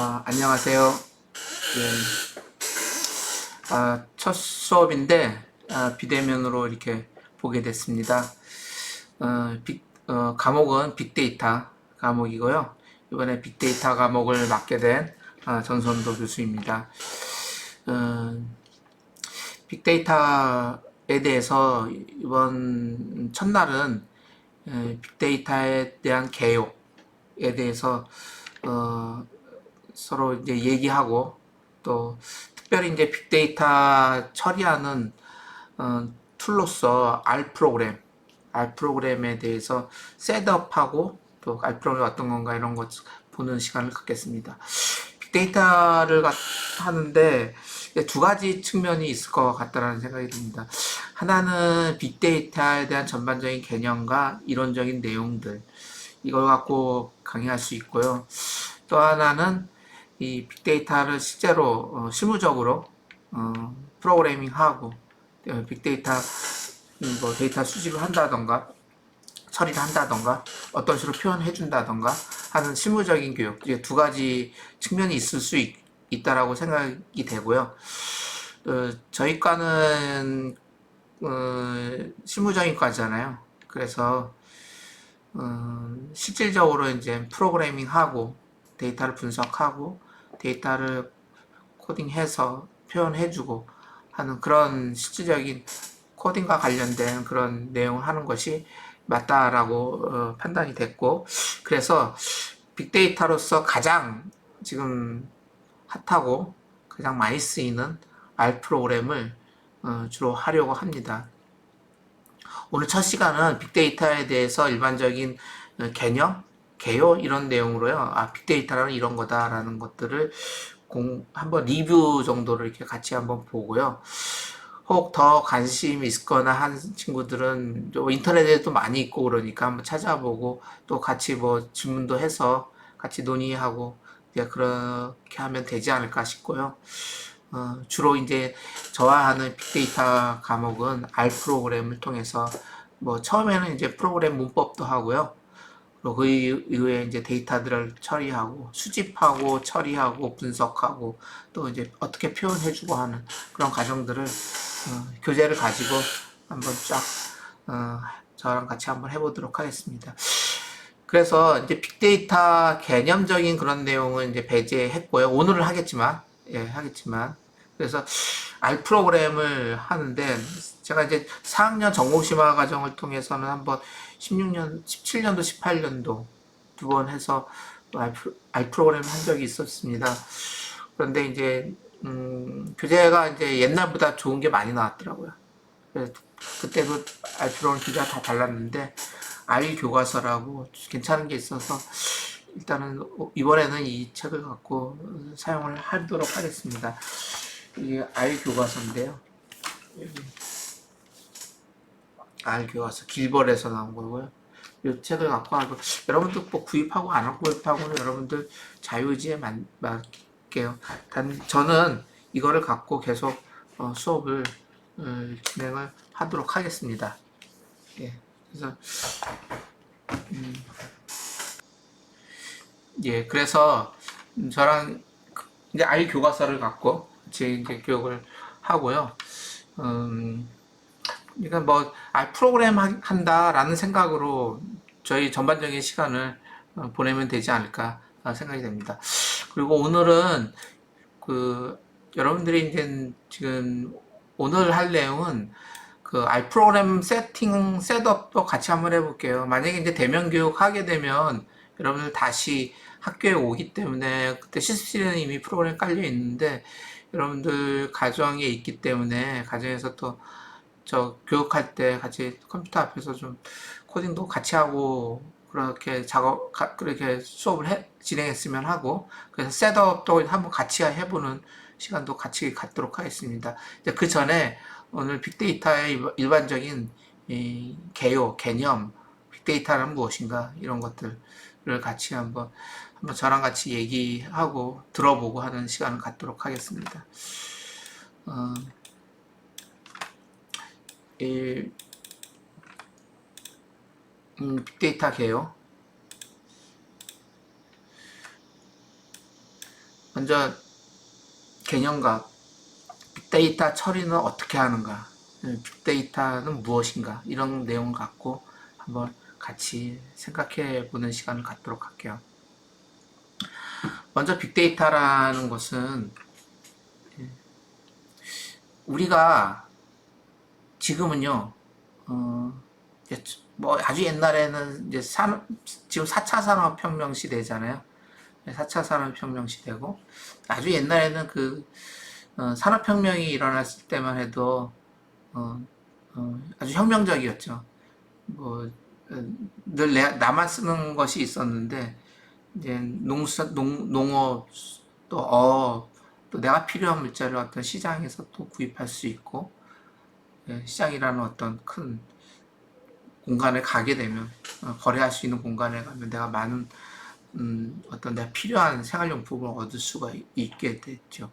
안녕하세요. 예, 첫 수업인데 비대면으로 이렇게 보게 됐습니다. 과목은 빅데이터 과목이고요. 이번에 빅데이터 과목을 맡게 된 전선도 교수입니다. 어, 빅데이터에 대해서 이번 첫날은 빅데이터에 대한 개요에 대해서 어, 서로 이제 얘기하고 또 특별히 이제 빅데이터 처리하는 툴로서 R 프로그램에 대해서 셋업하고 또 R 프로그램이 어떤 건가 이런 것 보는 시간을 갖겠습니다. 빅데이터를 하는데 두 가지 측면이 있을 것 같다라는 생각이 듭니다. 하나는 빅데이터에 대한 전반적인 개념과 이론적인 내용들 이걸 갖고 강의할 수 있고요. 또 하나는 이 빅데이터를 실제로 실무적으로 프로그래밍하고 빅데이터 뭐 데이터 수집을 한다던가 처리를 한다던가 어떤 식으로 표현해 준다던가 하는 실무적인 교육 이제 두 가지 측면이 있을 수 있다라고 생각이 되고요. 저희 과는 실무적인 과잖아요. 그래서 실질적으로 이제 프로그래밍하고 데이터를 분석하고 데이터를 코딩해서 표현해주고 하는 그런 실질적인 코딩과 관련된 그런 내용을 하는 것이 맞다라고 판단이 됐고, 그래서 빅데이터로서 가장 지금 핫하고 가장 많이 쓰이는 R 프로그램을 주로 하려고 합니다. 오늘 첫 시간은 빅데이터에 대해서 일반적인 개념, 개요 이런 내용으로요. 빅데이터라는 이런 거다라는 것들을 한번 리뷰 정도를 이렇게 같이 한번 보고요. 혹 더 관심이 있거나 한 친구들은 인터넷에도 많이 있고 그러니까 한번 찾아보고 또 같이 뭐 질문도 해서 같이 논의하고 이제 그렇게 하면 되지 않을까 싶고요. 주로 이제 저와 하는 빅데이터 과목은 R 프로그램을 통해서 뭐 처음에는 이제 프로그램 문법도 하고요. 그리고 그 이후에 이제 데이터들을 처리하고 수집하고 처리하고 분석하고 또 이제 어떻게 표현해주고 하는 그런 과정들을 교재를 가지고 한번 쫙 저랑 같이 한번 해보도록 하겠습니다. 그래서 이제 빅데이터 개념적인 그런 내용은 이제 배제했고요. 오늘은 하겠지만, 하겠지만. 그래서 R 프로그램을 하는데, 제가 이제 4학년 전공심화 과정을 통해서는 한번 16년, 17년도, 18년도 두 번 해서 R 프로그램을 한 적이 있었습니다. 그런데 이제, 교재가 이제 옛날보다 좋은 게 많이 나왔더라고요. 그때도 R 프로그램 교재가 다 달랐는데, R 교과서라고 괜찮은 게 있어서 일단은 이번에는 이 책을 갖고 사용을 하도록 하겠습니다. 이게 R 교과서인데요. R 교과서 길벌에서 나온 거고요. 이 책을 갖고 하고 여러분들 뭐 구입하고 안 구입하고는 여러분들 자유의지에 맡게요. 단 저는 이거를 갖고 계속 수업을 진행을 하도록 하겠습니다. 예. 그래서 그래서 저랑 이제 아이 교과서를 갖고 제 이제 교육을 하고요. 그러니까 뭐 프로그램 한다라는 생각으로 저희 전반적인 시간을 보내면 되지 않을까 생각이 됩니다. 그리고 오늘은 그 여러분들이 이제 지금 오늘 할 내용은 그 R 프로그램 세팅 셋업도 같이 한번 해볼게요. 만약에 이제 대면 교육 하게 되면 여러분들 다시 학교에 오기 때문에 그때 실습실에는 이미 프로그램 깔려 있는데 여러분들 가정에 있기 때문에 가정에서 또 저 교육할 때 같이 컴퓨터 앞에서 좀 코딩도 같이 하고 그렇게 그렇게 수업을 진행했으면 하고 그래서 셋업도 한번 같이 해보는 시간도 같이 갖도록 하겠습니다. 그 전에 오늘 빅데이터의 일반적인 개념, 빅데이터는 무엇인가 이런 것들을 같이 한번 저랑 같이 얘기하고 들어보고 하는 시간을 갖도록 하겠습니다. 빅데이터 개요. 먼저 개념과 빅데이터 처리는 어떻게 하는가, 빅데이터는 무엇인가, 이런 내용 갖고 한번 같이 생각해 보는 시간을 갖도록 할게요. 먼저 빅데이터라는 것은 우리가 지금은요, 뭐 아주 옛날에는 이제 지금 4차 산업혁명 시대잖아요. 4차 산업혁명 시대고, 아주 옛날에는 산업혁명이 일어났을 때만 해도 아주 혁명적이었죠. 뭐, 늘 나만 쓰는 것이 있었는데, 이제 농업, 또 또 내가 필요한 물자를 어떤 시장에서 또 구입할 수 있고, 시장이라는 어떤 큰 공간에 가게 되면, 거래할 수 있는 공간에 가면 내가 많은 어떤 내가 필요한 생활용품을 얻을 수가 있게 됐죠.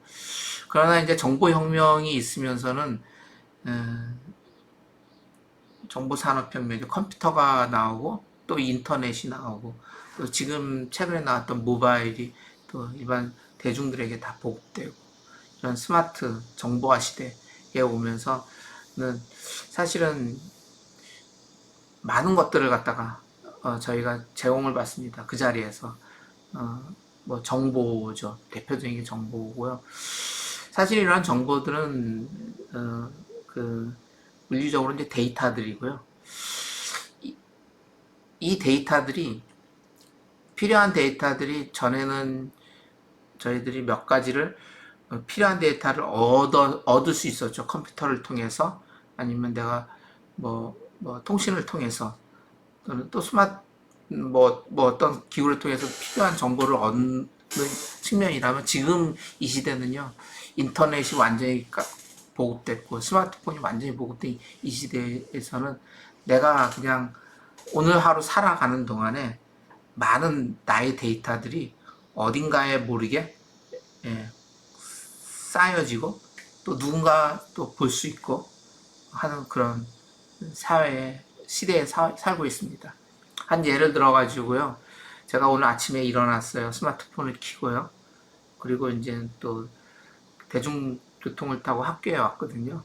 그러나 이제 정보혁명이 있으면서는 정보산업혁명, 컴퓨터가 나오고 또 인터넷이 나오고 또 지금 최근에 나왔던 모바일이 또 일반 대중들에게 다 보급되고 이런 스마트 정보화 시대에 오면서는 사실은 많은 것들을 갖다가 저희가 제공을 받습니다. 그 자리에서 뭐 정보죠. 대표적인 게 정보고요. 사실 이러한 정보들은 물리적으로 이제 데이터들이고요. 이 데이터들이 필요한 데이터들이 전에는 저희들이 몇 가지를 필요한 데이터를 얻을 수 있었죠. 컴퓨터를 통해서 아니면 내가 뭐 통신을 통해서 또는 또 뭐 어떤 기구를 통해서 필요한 정보를 얻는 측면이라면 지금 이 시대는요, 인터넷이 완전히 보급됐고 스마트폰이 완전히 보급된 이 시대에서는 내가 그냥 오늘 하루 살아가는 동안에 많은 나의 데이터들이 어딘가에 모르게 쌓여지고 또 누군가 또 볼 수 있고 하는 그런 시대에 살고 있습니다. 한 예를 들어 가지고요. 제가 오늘 아침에 일어났어요. 스마트폰을 켜고요. 그리고 이제 또 대중교통을 타고 학교에 왔거든요.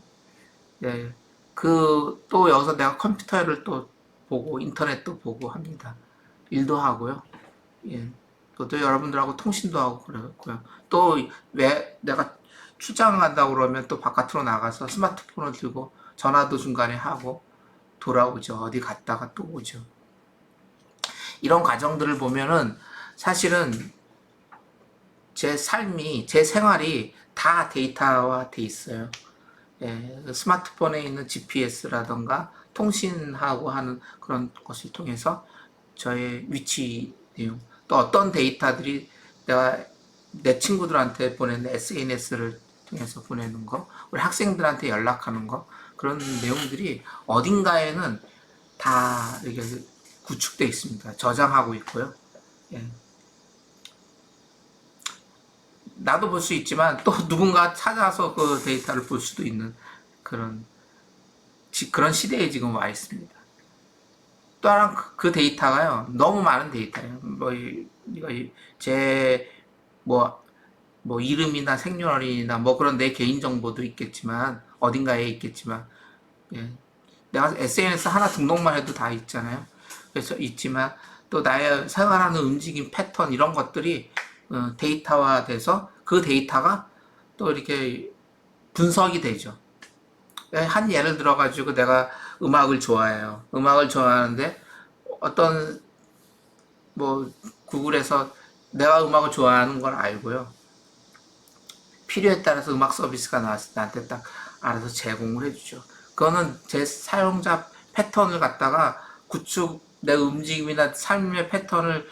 네. 또 여기서 내가 컴퓨터를 또 보고 인터넷도 보고 합니다. 일도 하고요. 예. 또 여러분들하고 통신도 하고 그랬고요. 또 왜 내가 출장 간다고 그러면 또 바깥으로 나가서 스마트폰을 들고 전화도 중간에 하고 돌아오죠. 어디 갔다가 또 오죠. 이런 과정들을 보면은 사실은 제 삶이, 제 생활이 다 데이터화 돼 있어요. 예, 스마트폰에 있는 GPS라던가 통신하고 하는 그런 것을 통해서 저의 위치 내용, 또 어떤 데이터들이 내가 내 친구들한테 보내는 SNS를 통해서 보내는 거, 우리 학생들한테 연락하는 거, 그런 내용들이 어딘가에는 다 이렇게 구축되어 있습니다. 저장하고 있고요. 예. 나도 볼 수 있지만 또 누군가 찾아서 그 데이터를 볼 수도 있는 그런 시대에 지금 와 있습니다. 또한 그 데이터가요, 너무 많은 데이터예요. 뭐 이름이나 생년월일이나 뭐 그런 내 개인 정보도 있겠지만 어딘가에 있겠지만, 예. 내가 SNS 하나 등록만 해도 다 있잖아요. 그래서 있지만 또 나의 생활하는 움직임 패턴 이런 것들이 데이터화돼서 그 데이터가 또 이렇게 분석이 되죠. 한 예를 들어가지고 내가 음악을 좋아해요. 음악을 좋아하는데 어떤 뭐 구글에서 내가 음악을 좋아하는 걸 알고요. 필요에 따라서 음악 서비스가 나왔을 때 나한테 딱 알아서 제공을 해주죠. 그거는 제 사용자 패턴을 갖다가 내 움직임이나 삶의 패턴을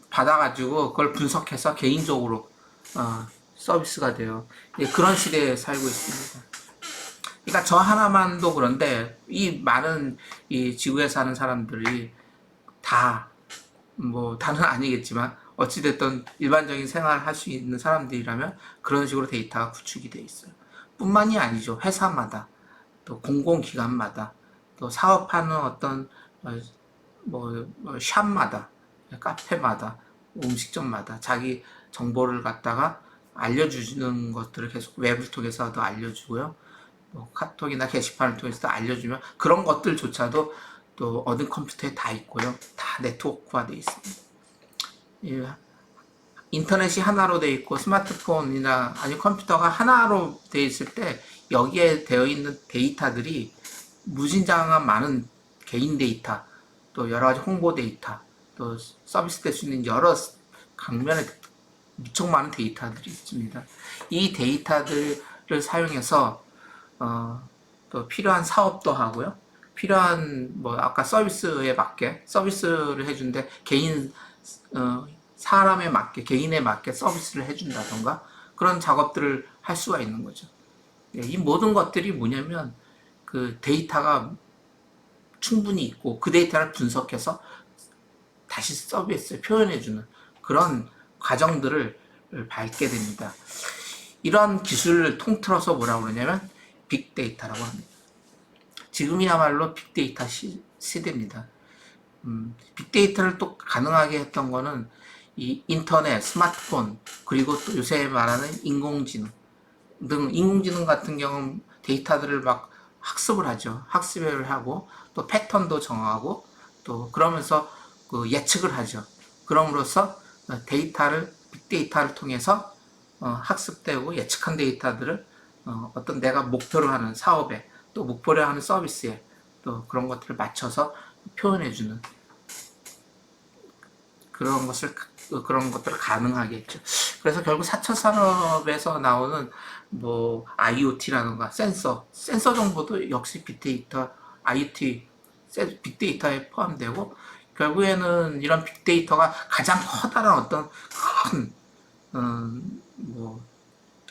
받아가지고 그걸 분석해서 개인적으로 서비스가 돼요. 그런 시대에 살고 있습니다. 그러니까 저 하나만도 그런데 이 많은 이 지구에 사는 사람들이 다 뭐 다는 아니겠지만 어찌됐든 일반적인 생활을 할 수 있는 사람들이라면 그런 식으로 데이터가 구축이 돼 있어요. 뿐만이 아니죠. 회사마다 또 공공기관마다 또 사업하는 어떤 뭐 샵마다 카페마다 음식점마다 자기 정보를 갖다가 알려주는 것들을 계속 웹을 통해서도 알려주고요. 뭐 카톡이나 게시판을 통해서도 알려주면 그런 것들조차도 또 어떤 컴퓨터에 다 있고요. 다 네트워크화 되어 있습니다. 예, 인터넷이 하나로 되어 있고 스마트폰이나 아니 컴퓨터가 하나로 되어 있을 때 여기에 되어 있는 데이터들이 무진장한 많은 개인 데이터, 또 여러 가지 홍보 데이터, 또 서비스 될 수 있는 여러 강면에 무척 많은 데이터들이 있습니다. 이 데이터들을 사용해서 또 필요한 사업도 하고요. 필요한 뭐 아까 서비스에 맞게 서비스를 해준데 개인 사람에 맞게 개인에 맞게 서비스를 해준다던가 그런 작업들을 할 수가 있는 거죠. 이 모든 것들이 뭐냐면 그 데이터가 충분히 있고 그 데이터를 분석해서 다시 서비스에 표현해주는 그런 과정들을 밟게 됩니다. 이런 기술을 통틀어서 뭐라고 그러냐면 빅데이터라고 합니다. 지금이야말로 빅데이터 시대입니다. 빅데이터를 또 가능하게 했던 거는 이 인터넷, 스마트폰, 그리고 또 요새 말하는 인공지능 등 인공지능 같은 경우는 데이터들을 막 학습을 하죠. 학습을 하고 또 패턴도 정하고 또 그러면서 그 예측을 하죠. 그럼으로써 데이터를 빅데이터를 통해서 학습되고 예측한 데이터들을 어떤 내가 목표로 하는 사업에 또 목표로 하는 서비스에 또 그런 것들을 맞춰서 표현해주는 그런 것들을 가능하게 했죠. 그래서 결국 4차 산업에서 나오는 뭐 IoT라든가 센서 정보도 역시 빅데이터, IoT, 빅데이터에 포함되고 결국에는 이런 빅데이터가 가장 커다란 어떤 큰, 뭐,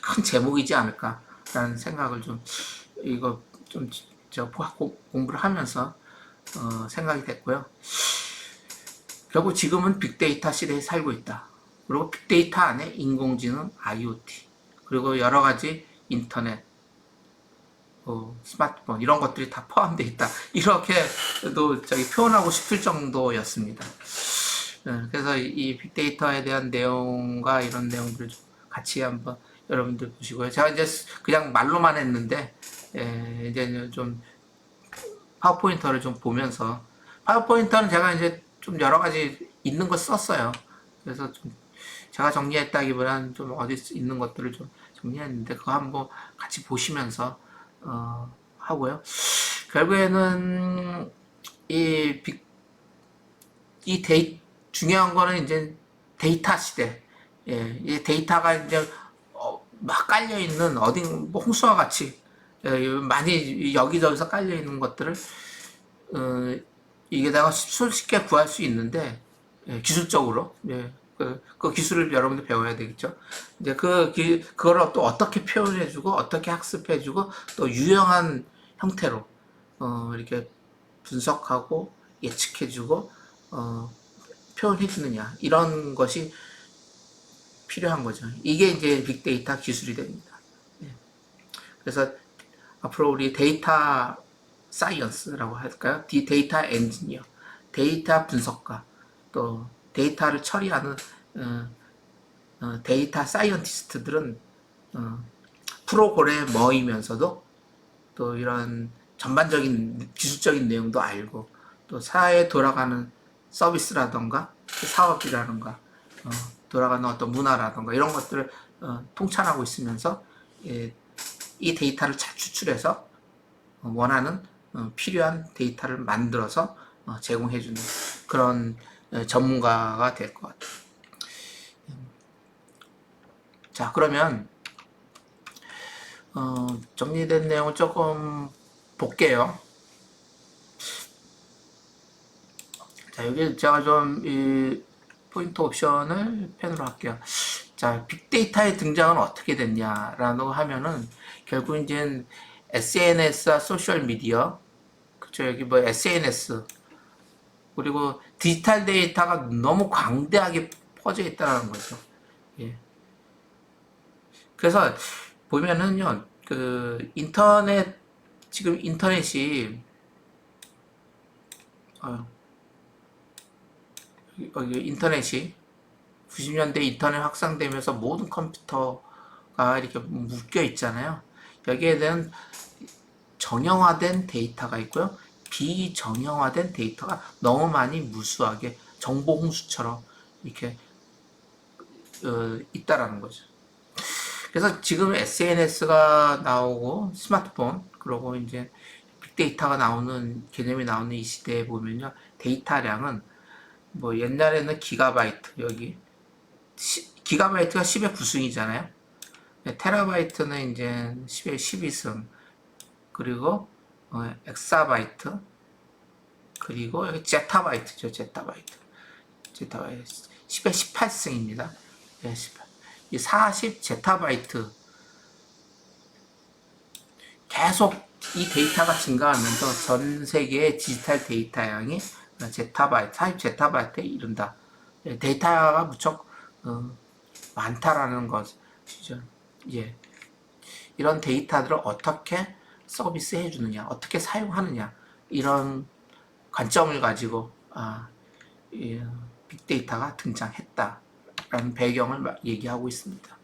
큰 제목이지 않을까라는 생각을 좀, 이거 좀, 공부를 하면서, 생각이 됐고요. 결국 지금은 빅데이터 시대에 살고 있다. 그리고 빅데이터 안에 인공지능, IoT, 그리고 여러 가지 인터넷, 스마트폰 이런 것들이 다 포함되어 있다. 이렇게도 표현하고 싶을 정도였습니다. 그래서 이 빅데이터에 대한 내용과 이런 내용들을 좀 같이 한번 여러분들 보시고요. 제가 이제 그냥 말로만 했는데 이제 좀 파워포인터를 좀 보면서 파워포인터는 제가 이제 좀 여러 가지 있는 거 썼어요. 그래서 좀 제가 정리했다기보다는 좀 어디 있는 것들을 좀 정리했는데 그거 한번 같이 보시면서 하고요. 결국에는 이, 중요한 거는 이제 데이터 시대. 예, 이 데이터가 이제 막 깔려 있는 어디 뭐 홍수와 같이 많이 여기저기서 깔려 있는 것들을 이게다가 손쉽게 구할 수 있는데 기술적으로 그 기술을 여러분들 배워야 되겠죠. 이제 그걸 또 어떻게 표현해주고 어떻게 학습해주고 또 유용한 형태로 이렇게 분석하고 예측해주고 표현해주느냐 이런 것이 필요한 거죠. 이게 이제 빅데이터 기술이 됩니다. 그래서 앞으로 우리 데이터 사이언스라고 할까요? 데이터 엔지니어, 데이터 분석가, 또 데이터를 처리하는 데이터 사이언티스트들은 프로그래머이면서도 또 이런 전반적인 기술적인 내용도 알고 또 사회에 돌아가는 서비스라던가 사업이라던가 돌아가는 어떤 문화라던가 이런 것들을 통찰하고 있으면서 이 데이터를 잘 추출해서 원하는 필요한 데이터를 만들어서 제공해주는 그런 전문가가 될 것 같아요. 자, 그러면 정리된 내용을 조금 볼게요. 자, 여기 제가 좀 이 포인트 옵션을 펜으로 할게요. 자, 빅데이터의 등장은 어떻게 됐냐라고 하면은 결국 이제 SNS와 소셜 미디어, 그쵸, 여기 뭐 SNS, 그리고 디지털 데이터가 너무 광대하게 퍼져 있다는 거죠. 예. 그래서 보면은요, 지금 인터넷이, 여기 인터넷이 90년대 인터넷 확산되면서 모든 컴퓨터가 이렇게 묶여 있잖아요. 여기에 대한 정형화된 데이터가 있고요. 비정형화된 데이터가 너무 많이 무수하게 정보 홍수처럼 이렇게 있다라는 거죠. 그래서 지금 SNS가 나오고 스마트폰 그리고 이제 빅데이터가 나오는 개념이 나오는 이 시대에 보면요, 데이터량은 뭐 옛날에는 기가바이트 여기 기가바이트가 10의 9승이잖아요. 테라바이트는 이제 10의 12승 그리고 엑사바이트 그리고 여기 제타바이트죠. 제타바이트 10의 18승입니다. 네, 18. 이 40 제타바이트 계속 이 데이터가 증가하면서 전 세계의 디지털 데이터 양이 제타바이트, 40 제타바이트에 이른다. 데이터가 무척 많다라는 것이죠. 예. 이런 데이터들을 어떻게 서비스해 주느냐, 어떻게 사용하느냐, 이런 관점을 가지고 빅데이터가 등장했다라는 배경을 얘기하고 있습니다.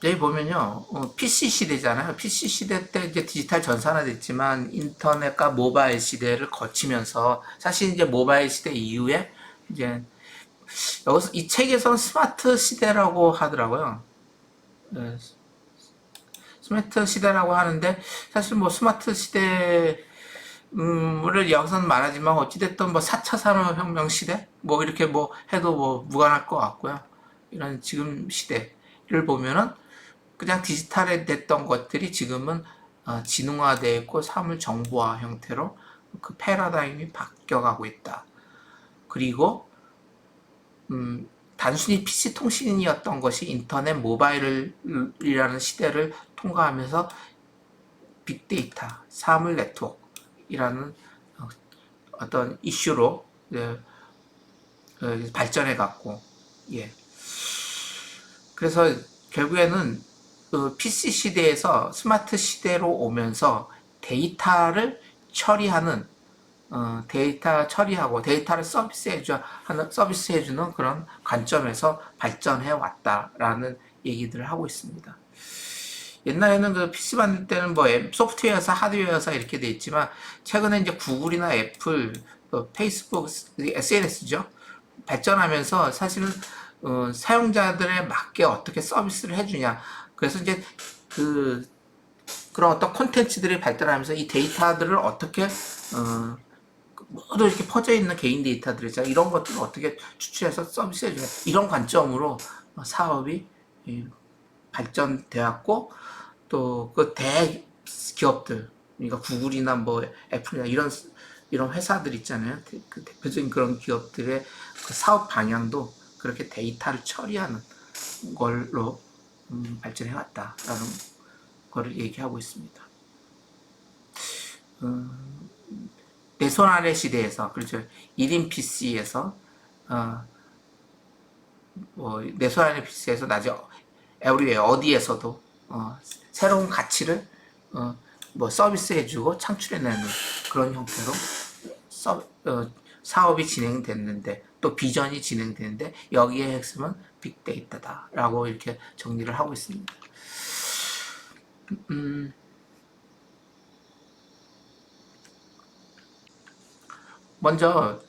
여기 보면요, PC 시대잖아요. PC 시대 때 이제 디지털 전산화됐지만 인터넷과 모바일 시대를 거치면서 사실 이제 모바일 시대 이후에 이제 여기서 이 책에서는 스마트 시대라고 하더라고요. 네, 스마트 시대라고 하는데 사실 뭐 스마트 시대 를 여기서는 말하지만 어찌됐든 뭐 4차 산업혁명 시대 뭐 이렇게 뭐 해도 뭐 무관할 것 같고요. 이런 지금 시대를 보면은 그냥 디지털에 됐던 것들이 지금은 지능화되어 있고 사물 정보화 형태로 그 패러다임이 바뀌어가고 있다. 그리고 단순히 PC 통신이었던 것이 인터넷 모바일이라는 시대를 통과하면서 빅데이터, 사물 네트워크이라는 어떤 이슈로 발전해 갔고, 예. 그래서 결국에는 PC 시대에서 스마트 시대로 오면서 데이터를 처리하는 데이터 처리하고 데이터를 서비스해주는 그런 관점에서 발전해 왔다라는 얘기들을 하고 있습니다. 옛날에는 그 PC 만들 때는 뭐 소프트웨어사 하드웨어사 이렇게 돼 있지만 최근에 이제 구글이나 애플, 페이스북, SNS죠. 발전하면서 사실은 사용자들에 맞게 어떻게 서비스를 해주냐. 그래서 이제 그런 어떤 콘텐츠들이 발달하면서 이 데이터들을 어떻게 모두 이렇게 퍼져 있는 개인 데이터들 있잖아요. 이런 것들을 어떻게 추출해서 서비스해주냐. 이런 관점으로 사업이 발전되었고 또 그 대기업들 그러니까 구글이나 뭐 애플이나 이런 회사들 있잖아요. 그 대표적인 그런 기업들의 그 사업 방향도 그렇게 데이터를 처리하는 걸로 발전해 왔다라는 거를 얘기하고 있습니다. 내 손 아래 시대에서 그렇죠. 1인 PC에서 내 손 아래 PC에서 나중에 에브리웨어 어디에서도 새로운 가치를 서비스해주고 창출해내는 그런 형태로 사업이 진행됐는데 또 비전이 진행되는데 여기에 핵심은 빅데이터다라고 이렇게 정리를 하고 있습니다. 먼저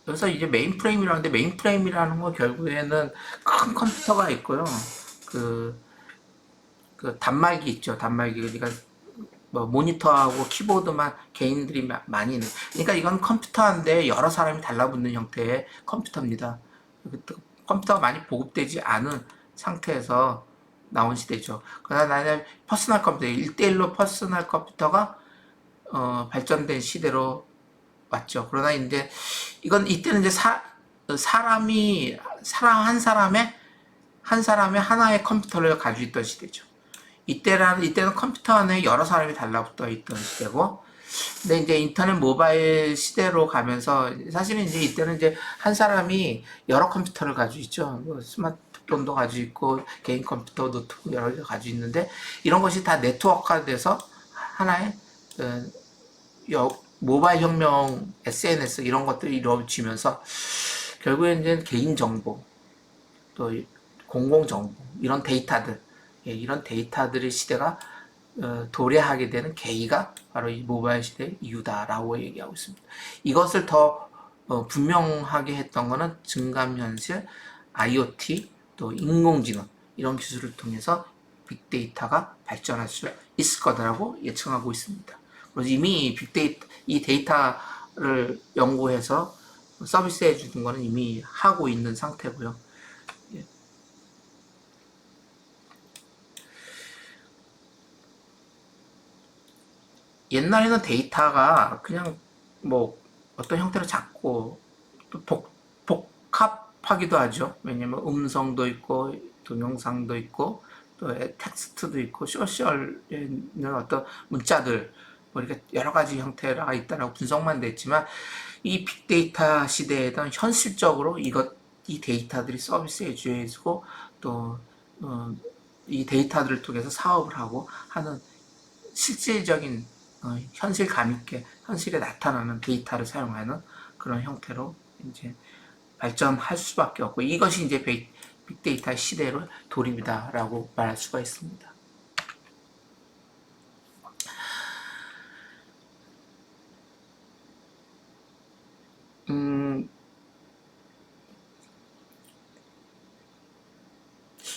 여기서 이제 메인프레임이라는데 메인프레임이라는 건 결국에는 큰 컴퓨터가 있고요. 그 단말기 있죠. 단말기 그러니까 뭐 모니터하고 키보드만 개인들이 많이 있는. 그러니까 이건 컴퓨터인데 여러 사람이 달라붙는 형태의 컴퓨터입니다. 컴퓨터가 많이 보급되지 않은 상태에서 나온 시대죠. 그러나 나는 퍼스널 컴퓨터 1대1로 퍼스널 컴퓨터가 발전된 시대로 왔죠. 그러나 이제 이건 이때는 이제 사람이 한 사람의 하나의 컴퓨터를 가지고 있던 시대죠. 이때는 컴퓨터 안에 여러 사람이 달라붙어 있던 시대고, 근데 이제 인터넷 모바일 시대로 가면서 사실은 이제 이때는 이제 한 사람이 여러 컴퓨터를 가지고 있죠. 스마트폰도 가지고 있고 개인 컴퓨터, 노트북 여러 개 가지고 있는데 이런 것이 다 네트워크화돼서 하나의 모바일 혁명, SNS 이런 것들이 이루어지면서 결국에 이제 개인정보, 또 공공정보, 이런 데이터들, 이런 데이터들의 시대가 도래하게 되는 계기가 바로 이 모바일 시대의 이유다라고 얘기하고 있습니다. 이것을 더 분명하게 했던 것은 증감현실, IoT, 또 인공지능 이런 기술을 통해서 빅데이터가 발전할 수 있을 거다라고 예측하고 있습니다. 그래서 이미 빅데이터, 이 데이터를 연구해서 서비스해 주는 것은 이미 하고 있는 상태고요. 옛날에는 데이터가 그냥 뭐 어떤 형태로 작고 또 복합하기도 하죠. 왜냐면 음성도 있고 동영상도 있고 또 텍스트도 있고 소셜에 있는 어떤 문자들 뭐 이렇게 여러 가지 형태가 있다라고 분석만 됐지만 이 빅데이터 시대에는 현실적으로 이 데이터들이 서비스해 주고 또 이 데이터들을 통해서 사업을 하고 하는 실질적인 현실감 있게 현실에 나타나는 데이터를 사용하는 그런 형태로 이제 발전할 수밖에 없고 이것이 이제 빅데이터 시대로 돌입이다라고 말할 수가 있습니다.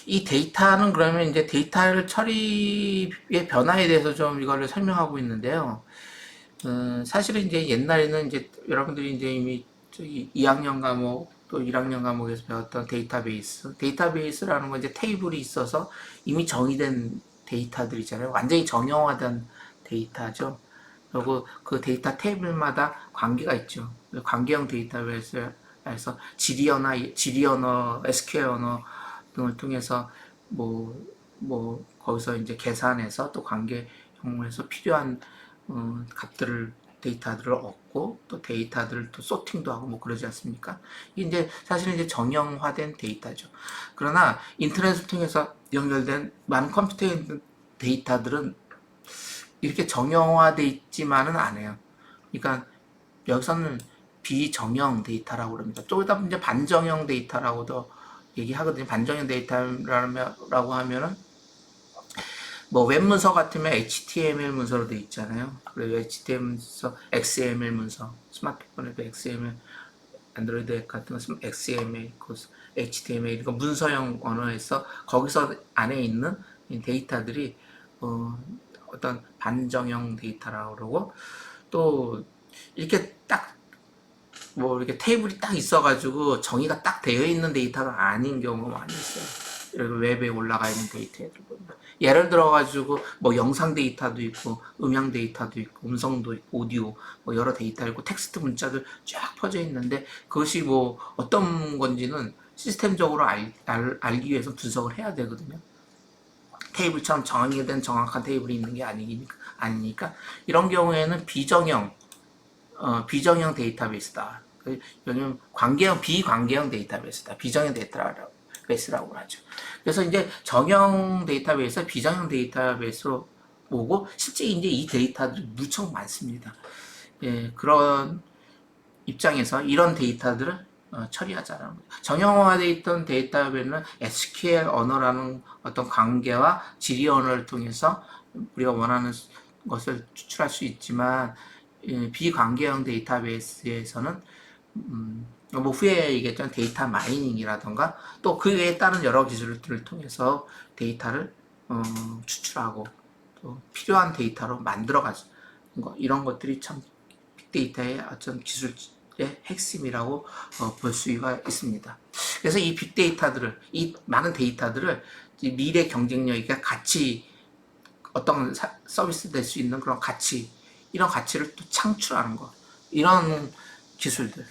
이 데이터는 그러면 이제 데이터를 처리의 변화에 대해서 좀 이거를 설명하고 있는데요. 사실은 이제 옛날에는 이제 여러분들이 이제 이미 저기 2학년 과목 또 1학년 과목에서 배웠던 데이터베이스라는 건 이제 테이블이 있어서 이미 정의된 데이터들이잖아요. 완전히 정형화된 데이터죠. 그리고 그 데이터 테이블마다 관계가 있죠. 관계형 데이터베이스에서 지리 언어, SQL 언어 등을 통해서 거기서 이제 계산해서 또 관계형에서 필요한 값들을 데이터들을 얻고 또 데이터들을 또 소팅도 하고 뭐 그러지 않습니까? 이게 이제 사실은 이제 정형화된 데이터죠. 그러나 인터넷을 통해서 연결된 많은 컴퓨터에 있는 데이터들은 이렇게 정형화돼 있지만은 않아요. 그러니까 여기서는 비정형 데이터라고 그럽니다. 좀 이따 이제 반정형 데이터라고도 얘기하거든요. 반정형 데이터라고 하면은 뭐 웹문서 같으면 HTML 문서로 되어 있잖아요. 그리고 HTML 문서, XML 문서, 스마트폰에도 XML, 안드로이드 앱 같은 거 XML, HTML, 이거 문서형 언어에서 거기서 안에 있는 데이터들이 어떤 반정형 데이터라고 그러고 또 이렇게 딱 뭐 이렇게 테이블이 딱 있어가지고 정의가 딱 되어 있는 데이터가 아닌 경우가 많이 있어요. 웹에 올라가 있는 데이터들 보면 예를 들어가지고 뭐 영상 데이터도 있고 음향 데이터도 있고 음성도 있고 오디오 뭐 여러 데이터 있고 텍스트 문자들 쫙 퍼져 있는데 그것이 뭐 어떤 건지는 시스템적으로 알기 위해서 분석을 해야 되거든요. 테이블처럼 정의된 정확한 테이블이 있는 게 아니니까 이런 경우에는 비정형 데이터베이스다. 왜냐면 비관계형 데이터베이스다. 비정형 데이터베이스라고 하죠. 그래서 이제 정형 데이터베이스, 비정형 데이터베이스로 보고 실제 이제 이 데이터들이 무척 많습니다. 예, 그런 입장에서 이런 데이터들을 처리하자라는 거죠. 정형화되어 있던 데이터베이스는 SQL 언어라는 어떤 관계와 지리 언어를 통해서 우리가 원하는 것을 추출할 수 있지만 비관계형 데이터베이스에서는 뭐 후에 얘기했던 데이터 마이닝이라던가 또 그 외에 다른 여러 기술들을 통해서 데이터를 추출하고 또 필요한 데이터로 만들어가는 거 이런 것들이 참 빅데이터의 어떤 기술의 핵심이라고 볼 수가 있습니다. 그래서 이 빅데이터들을 이 많은 데이터들을 미래 경쟁력이가 가치 어떤 서비스 될 수 있는 그런 가치 이런 가치를 또 창출하는 거 이런 기술들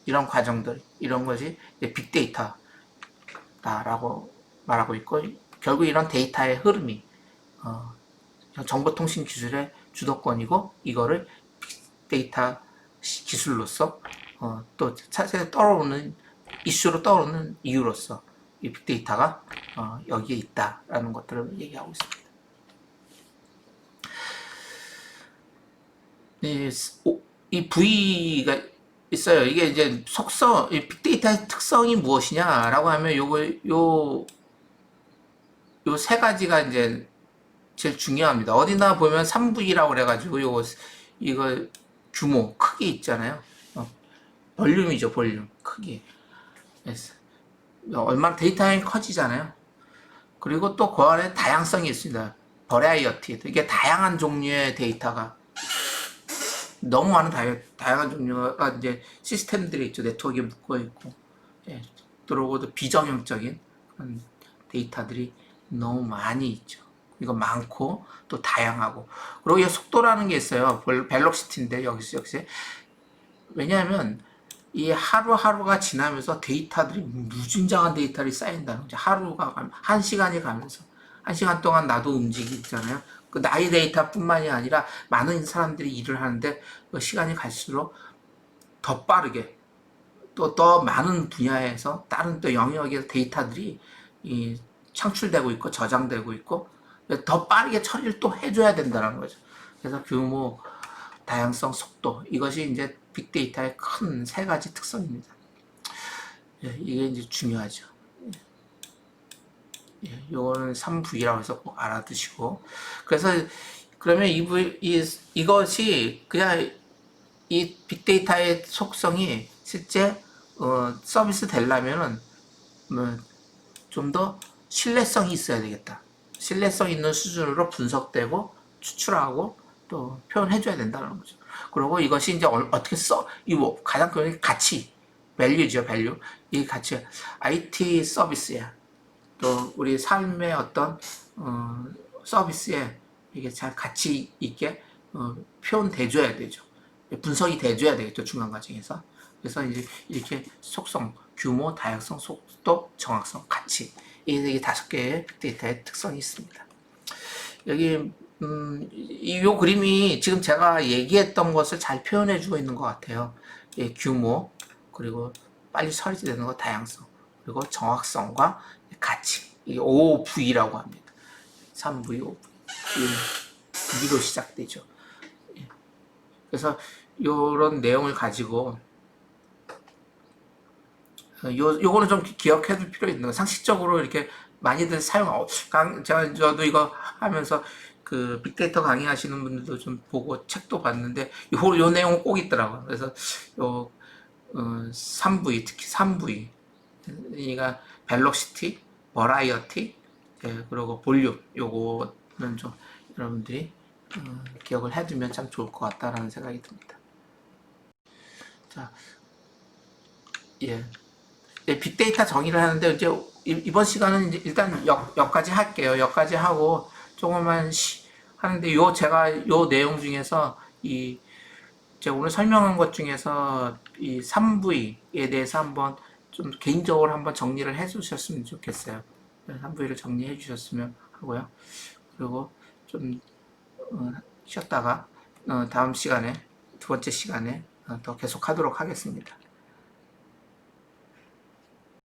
이런 과정들 이런 것이 빅데이터다라고 말하고 있고 결국 이런 데이터의 흐름이 정보통신 기술의 주도권이고 이거를 빅데이터 기술로서 또 차세에 떠오르는 이슈로 떠오르는 이유로서 이 빅데이터가 여기에 있다라는 것들을 얘기하고 있습니다. 이, 이 V가 있어요. 이게 이제 속성, 이 빅데이터의 특성이 무엇이냐라고 하면 요 세 가지가 이제 제일 중요합니다. 어디나 보면 3V라고 그래가지고 이거 규모, 크기 있잖아요. 볼륨이죠, 볼륨, 크기. 그래서 얼마나 데이터량이 커지잖아요. 그리고 또 그 안에 다양성이 있습니다. 버라이어티. 이게 다양한 종류의 데이터가 너무 많은 다양한 종류가 이제 시스템들이 있죠. 네트워크에 묶어 있고, 예, 들어오고도 비정형적인 그런 데이터들이 너무 많이 있죠. 이거 많고 또 다양하고, 그리고 이 속도라는 게 있어요. 벨록시티인데 역시 왜냐하면 이 하루하루가 지나면서 데이터들이 무진장한 데이터들이 쌓인다는 거죠. 하루가 가면 한 시간이 가면서 한 시간 동안 나도 움직이잖아요. 그 나의 데이터뿐만이 아니라 많은 사람들이 일을 하는데 그 시간이 갈수록 더 빠르게 또 더 많은 분야에서 다른 또 영역의 데이터들이 이 창출되고 있고 저장되고 있고 더 빠르게 처리를 또 해줘야 된다는 거죠. 그래서 규모, 다양성, 속도, 이것이 이제 빅데이터의 큰 세 가지 특성입니다. 예, 이게 이제 중요하죠. 예, 요거는 3V라고 해서 꼭 알아두시고. 그래서 그러면 이것이 그냥 이 빅데이터의 속성이 실제 서비스 되려면은 좀 더 신뢰성이 있어야 되겠다. 신뢰성 있는 수준으로 분석되고 추출하고 또 표현해줘야 된다는 거죠. 그리고 이것이 이제 어떻게 이거 가장 큰 가치, 밸류죠, 밸류. 이 가치, IT 서비스야. 또 우리 삶의 어떤 서비스에 이게 잘 가치 있게 표현돼줘야 되죠. 분석이 돼줘야 되겠죠, 중간 과정에서. 그래서 이제 이렇게 속성, 규모, 다양성, 속도, 정확성, 가치, 이 다섯 개의 빅데이터의 특성이 있습니다. 여기 요 그림이 지금 제가 얘기했던 것을 잘 표현해주고 있는 것 같아요. 예, 규모, 그리고 빨리 처리되는 것, 다양성, 그리고 정확성과 가치. 이게 OV라고 합니다. 3V, 5V. 2로 시작되죠. 예. 그래서 요런 내용을 가지고 요거는 좀 기억해둘 필요 있는 거. 상식적으로 이렇게 많이들 저도 이거 하면서 그 빅데이터 강의하시는 분들도 좀 보고 책도 봤는데 요 내용은 꼭 있더라고요. 그래서 요 3V, 특히 3V, 그러니까 벨로시티, 버라이어티, 예, 그리고 볼륨, 요거는 좀 여러분들이 기억을 해두면 참 좋을 것 같다라는 생각이 듭니다. 자, 예. 빅데이터 정의를 하는데 이제 이번 시간은 이제 일단 여기까지 할게요. 여기까지 하고 조금만 하는데 제가 요 내용 중에서 제가 오늘 설명한 것 중에서 이 3V에 대해서 한번 좀 개인적으로 한번 정리를 해 주셨으면 좋겠어요. 3V를 정리해 주셨으면 하고요. 그리고 좀 쉬었다가 다음 시간에 두 번째 시간에 더 계속 하도록 하겠습니다.